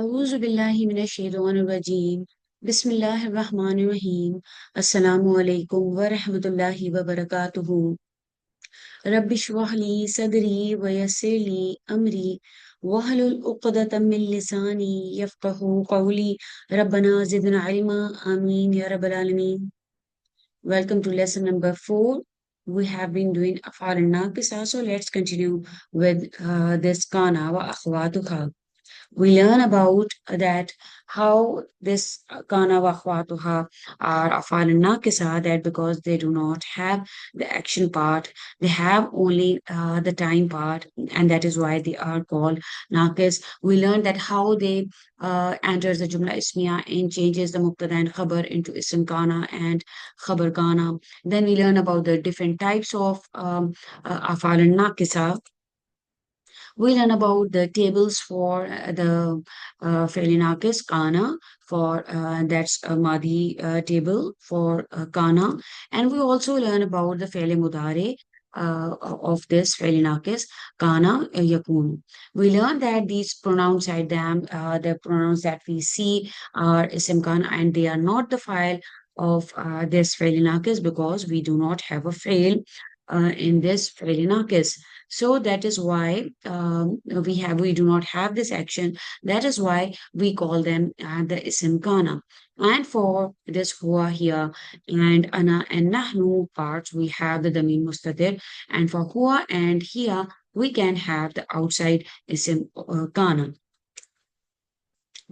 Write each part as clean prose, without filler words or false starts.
أعوذ بالله من الشيطان الرجيم بسم الله الرحمن الرحيم السلام عليكم ورحمة الله وبركاته رب اشرح لي صدري ويسر لي أمري واحلل عقدة من لساني يفقه قولي ربنا زدنا علما آمين يا رب العالمين. Welcome to lesson number 4. We have been doing أفعال الناقصة, so let's continue with this kana wa akhwatuha. We learn about that how this kana wa akhwatuha are afal nakisa, that because they do not have the action part, they have only the time part, and that is why they are called nakis. We learn that how they enters the jumla ismiya and changes the mubtada and khabar into ism kana and khabar kana. Then we learn about the different types of afal nakisa. We learn about the tables for the Felinakis Kana for that's a Madi table for Kana, and we also learn about the Fele Mudare of this Felinakis Kana Yakun. We learn that these pronouns at them, the pronouns that we see are Isim Kana, and they are not the file of this Felinakis because we do not have a fail in this Felinakis. So that is why we do not have this action. That is why we call them the isim kana. And for this huwa here and ana and nahnu parts, we have the damir mustatir. And for huwa and here, we can have the outside isim kana.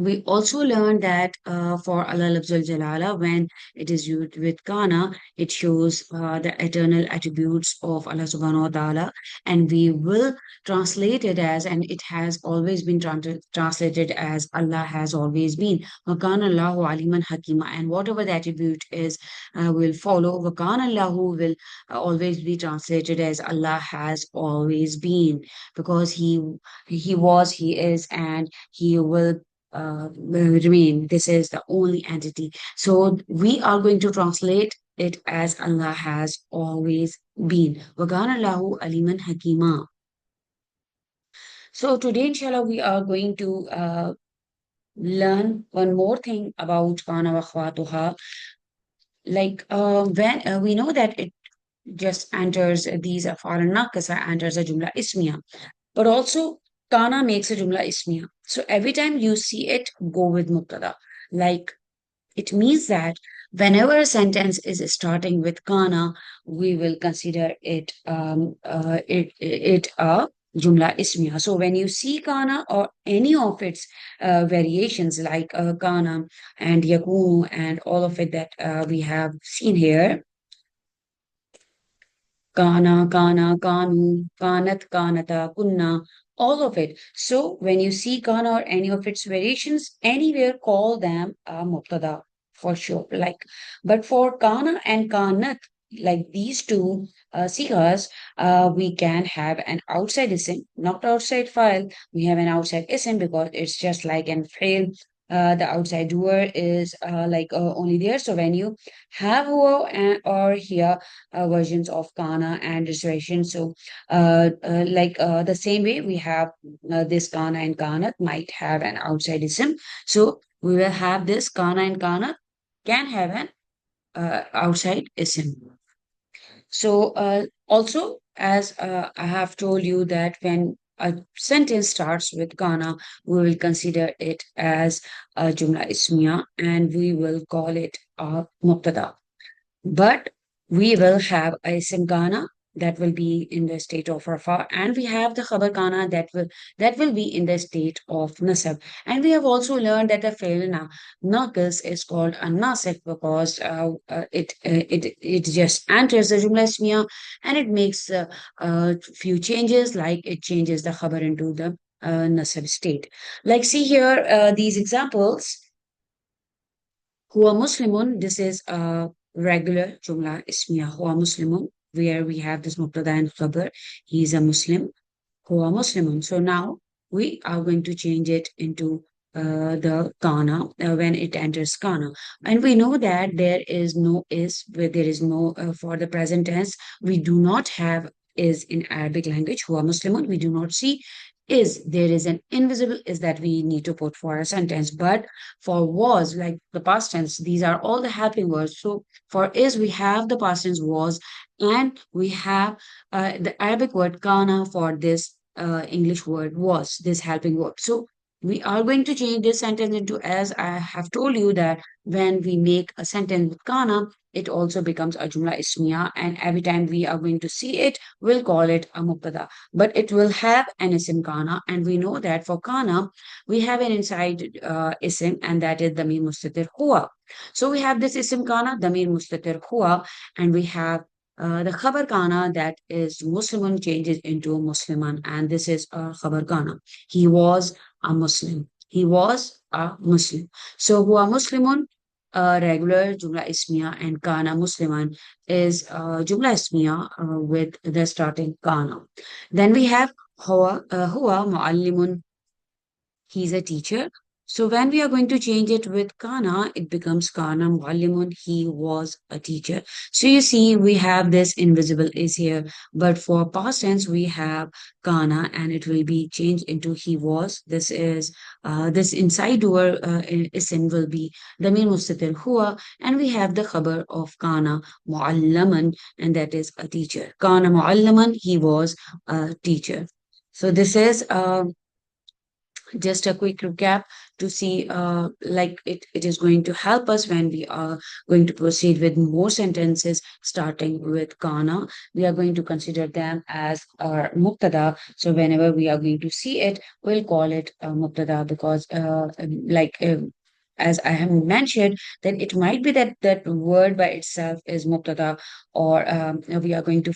We also learned that for Allah Lafzul Jalala, when it is used with kana, it shows the eternal attributes of Allah subhanahu wa ta'ala, and we will translate it as, and it has always been translated as Allah has always been. Wakana Allahu aliman hakima, and whatever the attribute is will follow. Wakana Allahu will always be translated as Allah has always been, because he was, he is, and he will remain. This is the only entity. So we are going to translate it as Allah has always been. وَكَانَ اللَّهُ aliman hakima. So today, inshallah, we are going to learn one more thing about kana wa akhwatuha. Like when we know that it just enters these afal nakasa enters a jumla ismiya, but also kana makes a jumla ismiya. So every time you see it, go with mubtada. Like it means that whenever a sentence is starting with kana, we will consider it a jumla ismiya. So when you see kana or any of its variations like kana and yakunu and all of it that we have seen here, kana, kana, kanu, kanat, kanata, kunna, all of it. So when you see kana or any of its variations, anywhere call them a mubtada for sure. Like, but for kana and kanat, like these two sigas, we can have an outside isim, not outside file. We have an outside isim because it's just like an fail. The outside doer is only there. So when you have or here versions of kana and reservation. So, the same way we have this kana and kanat might have an outside ism. So we will have this kana and kanat can have an outside ism. So also, as I have told you that when a sentence starts with kana, we will consider it as a jumla ismiya and we will call it a mubtada. But we will have a simkana that will be in the state of rafa, and we have the khabar kana that will be in the state of nasab. And we have also learned that the failna naqis is called a nasib because it just enters the jumla ismiya and it makes few changes, like it changes the khabar into the nasab state. Like see here these examples. Huwa Muslimun, this is a regular Jumla Ismiya. Huwa Muslimun, where we have this Mubtada and Khabar. He is a Muslim. Huwa Muslimun. So now we are going to change it into the Kana when it enters Kana. And we know that there is no is, where there is no for the present tense. We do not have is in Arabic language. Huwa Muslimun. We do not see is. There is an invisible is that we need to put for a sentence. But for was, like the past tense, these are all the helping words. So for is, we have the past tense was, and we have the Arabic word kana for this English word was, this helping word. So we are going to change this sentence into as. I have told you that when we make a sentence with kana, it also becomes a jumla ismiya, and every time we are going to see it, we'll call it a mubtada. But it will have an isim kana, and we know that for kana, we have an inside isim, and that is damir mustatir huwa. So we have this isim kana, damir mustatir huwa, and we have the khabar kana, that is Muslimun changes into Musliman, and this is a khabar kana. He was a Muslim. He was a Muslim. So huwa Muslimun, regular jumla ismiya, and kana Musliman is jumla ismiya with the starting kana. Then we have huwa muallimun, he's a teacher. So when we are going to change it with kana, it becomes kana muallimun, he was a teacher. So you see, we have this invisible is here, but for past tense, we have kana, and it will be changed into he was. This is this inside door isim will be damir mustatir huwa, and we have the khabar of kana muallaman, and that is a teacher. Kana muallaman, he was a teacher. So this is just a quick recap to see like it is going to help us when we are going to proceed with more sentences starting with kana. We are going to consider them as our mubtada. So whenever we are going to see it, we'll call it mubtada, because like as I have mentioned, that it might be that that word by itself is mubtada, or we are going to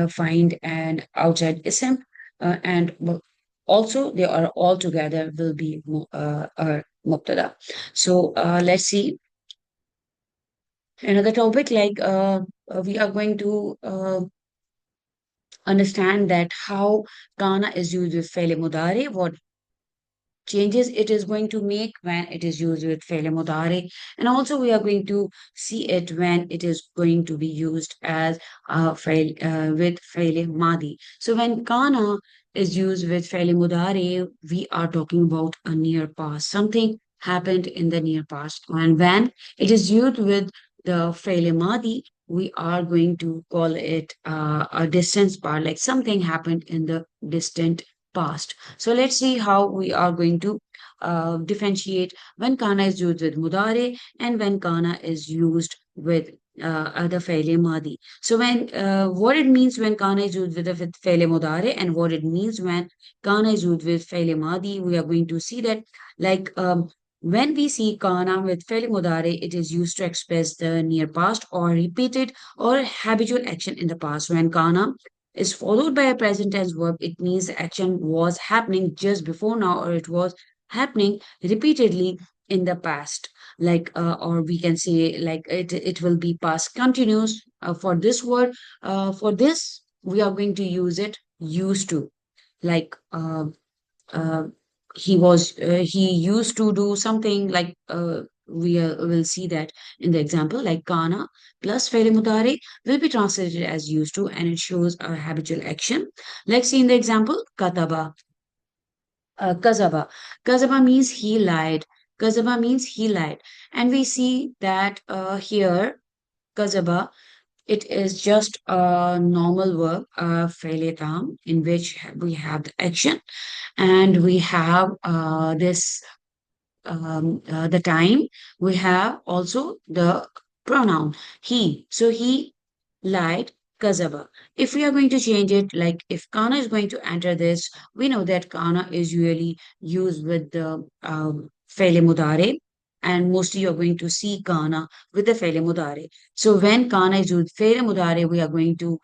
find an outside ism, and also they are all together will be mubtada. So let's see another topic, like we are going to understand that how kana is used with fail mudari, what changes it is going to make when it is used with fail mudari, and also we are going to see it when it is going to be used as fail with fail madi. So when kana is used with fail mudari, we are talking about a near past, something happened in the near past, and when it is used with the fail madi, we are going to call it a distance part, like something happened in the distant past. So let's see how we are going to differentiate when kana is used with mudare and when kana is used with other faile madi. So when what it means when kana is used with the faile mudare, and what it means when kana is used with faile madi, we are going to see that, like when we see kana with faile mudare, it is used to express the near past or repeated or habitual action in the past. When kana is followed by a present tense verb, it means the action was happening just before now, or it was happening repeatedly in the past. Like, or we can say, like, it will be past continuous for this word. For this, we are going to use it used to. Like, uh, he used to do something, like we will see that in the example, like kana plus fi'l mudari will be translated as used to, and it shows a habitual action. Let's see in the example, kataba, kazaba. Kazaba means he lied. Kazaba means he lied. And we see that here, kazaba, it is just a normal verb, fi'l tam, in which we have the action, and we have the time. We have also the pronoun he. So he lied, kazaba. If we are going to change it, like if kana is going to enter this, we know that kana is usually used with the fele mudare, and mostly you're going to see kana with the fele mudare. So when kana is used fele mudare, we are going to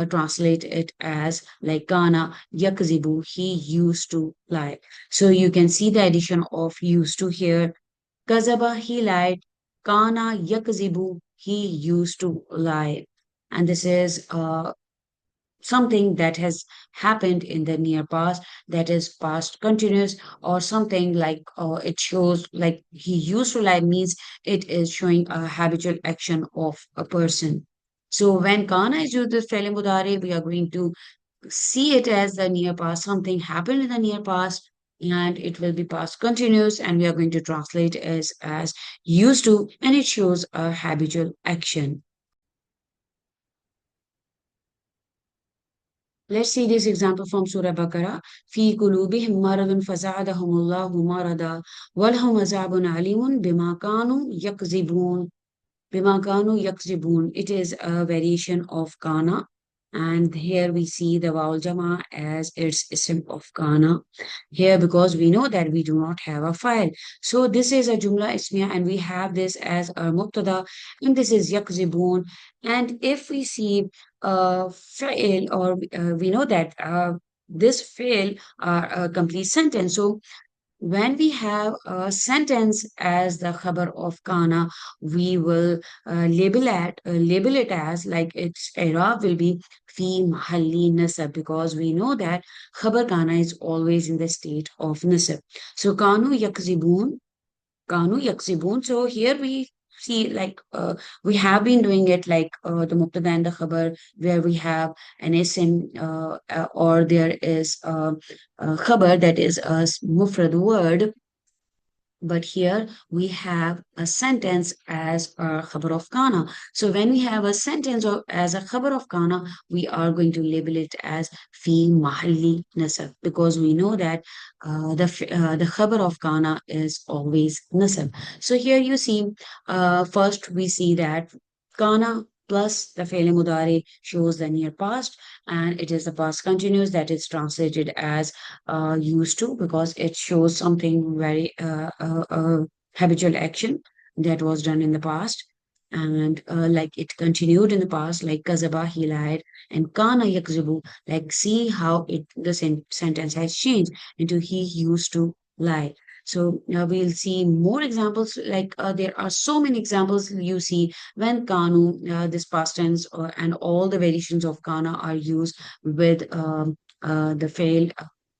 translate it as like kana yakzibu, he used to lie. So you can see the addition of used to here. Kazaba, he lied. Kana yakzibu, he used to lie. And this is something that has happened in the near past, that is past continuous, or something like it shows like he used to lie means it is showing a habitual action of a person. So when kana is used with fi'l mudari, we are going to see it as the near past. Something happened in the near past and it will be past continuous, and we are going to translate as used to, and it shows a habitual action. Let's see this example from Surah Baqarah. في قلوبهم مرض فزادهم الله مرضا ولهم عذاب عليم بما كانوا يكذبون. Bimakanu yakzibun. It is a variation of kana. And here we see the vowel jama as its ism of kana. Here, because we know that we do not have a file. So this is a jumla ismiya, and we have this as a mubtada, and this is yakzibun. And if we see fa'il, or we know that this fail are a complete sentence. So when we have a sentence as the khabar of kana, we will label it as like its i'rab will be fi mahalli nasab, because we know that khabar kana is always in the state of nasab. So kanu yaksibun. So here we see like we have been doing it like the mubtada and the khabar, where we have an ism or there is a khabar that is a mufrad word, but here we have a sentence as a khabar of kana. So when we have a sentence or as a khabar of kana, we are going to label it as fi mahalli nasab, because we know that the khabar of kana is always nasab. So here you see, first we see that kana plus the fail mudari shows the near past, and it is the past continuous that is translated as used to, because it shows something very habitual action that was done in the past, and like it continued in the past, like kazaba, he lied, and kana yakzibu, like see how it the sentence has changed into he used to lie. So now we'll see more examples. Like there are so many examples you see when kanu, this past tense, and all the variations of kana are used with the failed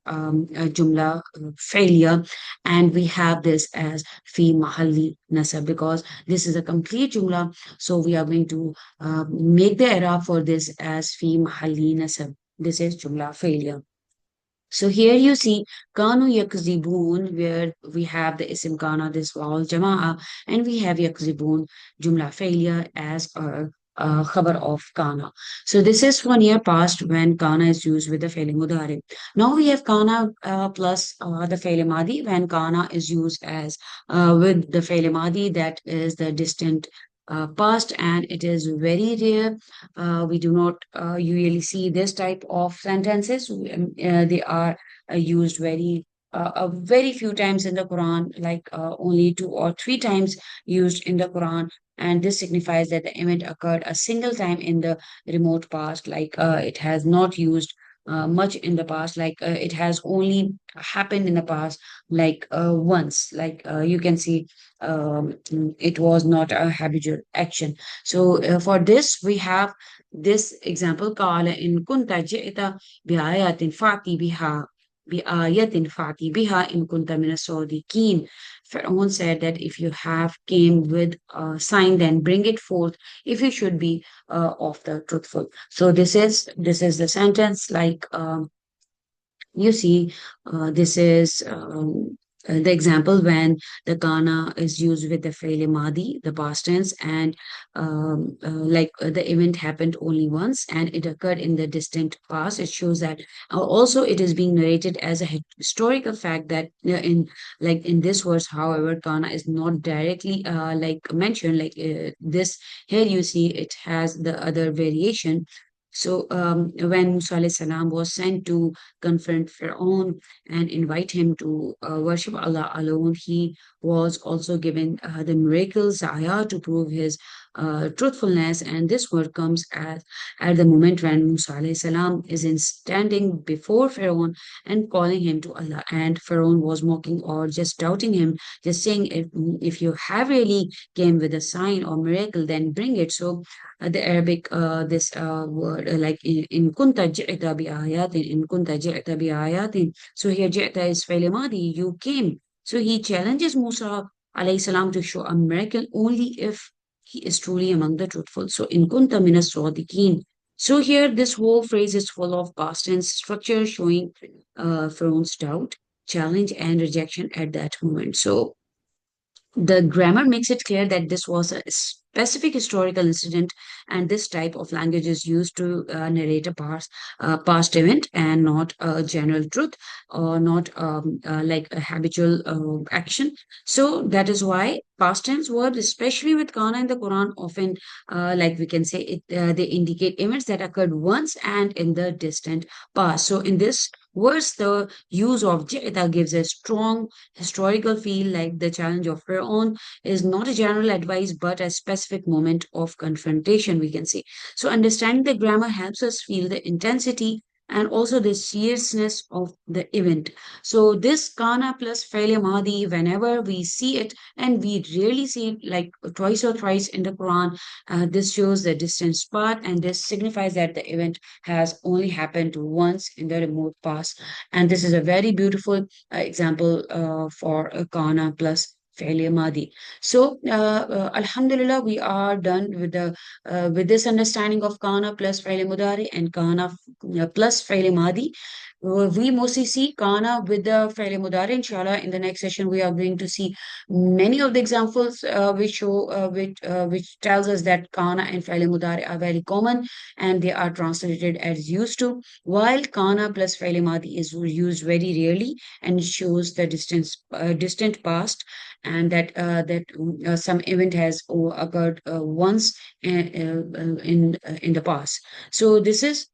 jumla failure, and we have this as fi mahalli nasab, because this is a complete jumla. So we are going to make the era for this as fi mahalli nasab. This is jumla failure. So here you see Kanu Yakzibun, where we have the isim Kana, this vowel Jama'a, and we have Yakzibun, Jumla failure as our khabar of Kana. So this is for near past when Kana is used with the faili mudari. Now we have Kana plus the faili madi when Kana is used as with the faili madi, that is the distant past, and it is very rare. We do not usually see this type of sentences. They are used very few times in the Quran, like only 2 or 3 times used in the Quran. And this signifies that the event occurred a single time in the remote past, like it has not used much in the past, like it has only happened in the past, like once, like you can see it was not a habitual action. So for this, we have this example, قال إن كنت جئت بآيات فأتي بها بآية فأتي بها إن كنت من الصادقين. Pharaoh said that if you have came with a sign, then bring it forth if you should be of the truthful. So this is the sentence, like you see, this is the example when the kana is used with the fail madi, the past tense, and the event happened only once and it occurred in the distant past. It shows that also it is being narrated as a historical fact that in this verse, however, kana is not directly like mentioned like this. Here you see it has the other variation. So when Musa alayhi salam was sent to confront Pharaoh and invite him to worship Allah alone, he was also given the miracles, the ayah, to prove his truthfulness. And this word comes at the moment when Musa alayhi salam is in standing before Pharaoh and calling him to Allah. And Pharaoh was mocking or just doubting him, just saying, if you have really came with a sign or miracle, then bring it. So the Arabic, this word, like in kunta ji'ta bi ayatin, in kunta ji'ta bi ayatin. So here ji'ta is fail madi, you came. So he challenges Musa alayhi salam to show a miracle only if he is truly among the truthful. So in kunta minas sadiqin. So here, this whole phrase is full of past tense structure, showing Front's doubt, challenge, and rejection at that moment. So the grammar makes it clear that this was a specific historical incident, and this type of language is used to narrate a past event and not a general truth or not like a habitual action. So that is why past tense verbs, especially with kana in the Quran, often, like we can say, they indicate events that occurred once and in the distant past. So in this verse, the use of jeta gives a strong historical feel, like the challenge of her own is not a general advice but a specific moment of confrontation, we can say. So understanding the grammar helps us feel the intensity and also the seriousness of the event. So this kana plus failure madi, whenever we see it, and we rarely see it like twice or thrice in the Quran, this shows the distant spot, and this signifies that the event has only happened once in the remote past. And this is a very beautiful example for kana plus failure madi. So alhamdulillah, we are done with this understanding of kana plus failure mudari and kana plus failure madi. We mostly see kana with the failure mudari. Inshallah, in the next session, we are going to see many of the examples which show which tells us that kana and failure mudari are very common and they are translated as used to, while kana plus failure madi is used very rarely and it shows the distant past, and that some event has occurred once in the past. So this is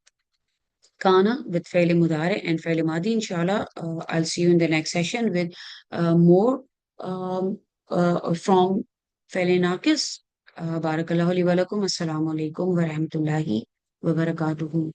kana with faili mudare and faili madi. Inshallah, I'll see you in the next session with more um, from faili nakis. Barakallahu li wa lakum. Assalamu alaikum wa rahmatullahi wa barakatuhu.